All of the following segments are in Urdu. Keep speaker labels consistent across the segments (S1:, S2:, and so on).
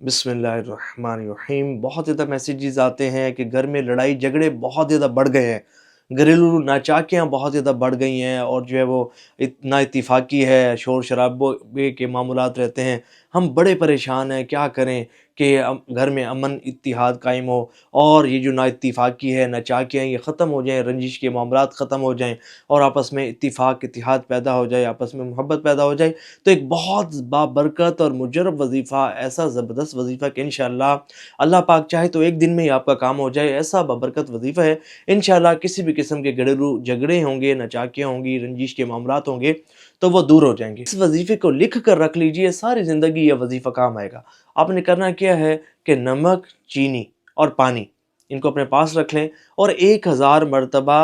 S1: بسم اللہ الرحمن الرحیم۔ بہت زیادہ میسیجز آتے ہیں کہ گھر میں لڑائی جھگڑے بہت زیادہ بڑھ گئے ہیں، گھریلو ناچاکیاں بہت زیادہ بڑھ گئی ہیں، اور جو ہے وہ نا اتفاقی ہے، شور شرابے کے معاملات رہتے ہیں۔ ہم بڑے پریشان ہیں، کیا کریں کہ گھر میں امن اتحاد قائم ہو، اور یہ جو نا اتفاقی ہے، ناچاکیاں یہ ختم ہو جائیں، رنجش کے معاملات ختم ہو جائیں، اور آپس میں اتفاق اتحاد پیدا ہو جائے، آپس میں محبت پیدا ہو جائے، تو ایک بہت بابرکت اور مجرب وظیفہ، ایسا زبردست وظیفہ کہ انشاءاللہ اللہ پاک چاہے تو ایک دن میں ہی آپ کا کام ہو جائے، ایسا بابرکت وظیفہ ہے۔ انشاءاللہ کسی بھی قسم کے گھریلو جھگڑے ہوں گے، نچاکیاں ہوں گی، رنجش کے معاملات ہوں گے، تو وہ دور ہو جائیں گے۔ اس وظیفے کو لکھ کر رکھ لیجئے، ساری زندگی یہ وظیفہ کام آئے گا۔ آپ نے کرنا کیا ہے کہ نمک، چینی اور پانی ان کو اپنے پاس رکھ لیں، اور 1000 مرتبہ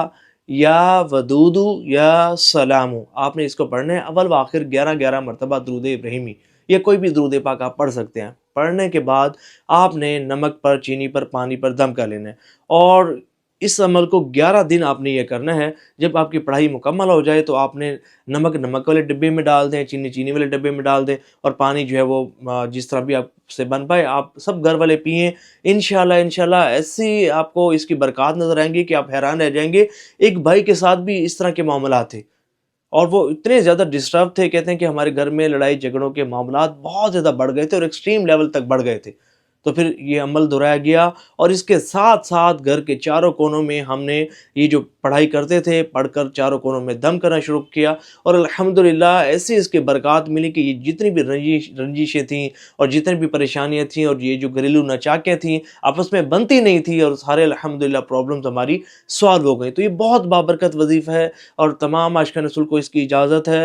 S1: یا ودودو یا سلامو آپ نے اس کو پڑھنا ہے، اول و آخر 11 مرتبہ درود ابراہیمی، یا کوئی بھی درود پاک آپ پڑھ سکتے ہیں۔ پڑھنے کے بعد آپ نے نمک پر، چینی پر، پانی پر دم کر لینا ہے، اور اس عمل کو 11 دن آپ نے یہ کرنا ہے۔ جب آپ کی پڑھائی مکمل ہو جائے تو آپ نے نمک والے ڈبے میں ڈال دیں، چینی والے ڈبے میں ڈال دیں، اور پانی جو ہے وہ جس طرح بھی آپ سے بن پائے آپ سب گھر والے پئیں۔ انشاءاللہ ایسی آپ کو اس کی برکات نظر آئیں گی کہ آپ حیران رہ جائیں گے۔ ایک بھائی کے ساتھ بھی اس طرح کے معاملات تھے، اور وہ اتنے زیادہ ڈسٹرب تھے، کہتے ہیں کہ ہمارے گھر میں لڑائی جھگڑوں کے معاملات بہت زیادہ بڑھ گئے تھے، اور ایکسٹریم لیول تک بڑھ گئے تھے۔ تو پھر یہ عمل دہرایا گیا، اور اس کے ساتھ ساتھ گھر کے چاروں کونوں میں ہم نے یہ جو پڑھائی کرتے تھے، پڑھ کر چاروں کونوں میں دم کرنا شروع کیا، اور الحمدللہ ایسی اس کی برکات ملی کہ یہ جتنی بھی رنجشیں تھیں، اور جتنی بھی پریشانیاں تھیں، اور یہ جو گھریلو نچاکیاں تھیں آپس میں بنتی نہیں تھی، اور سارے الحمدللہ پرابلمز ہماری سالو ہو گئی۔ تو یہ بہت بابرکت وظیفہ ہے، اور تمام عاشقان رسول کو اس کی اجازت ہے۔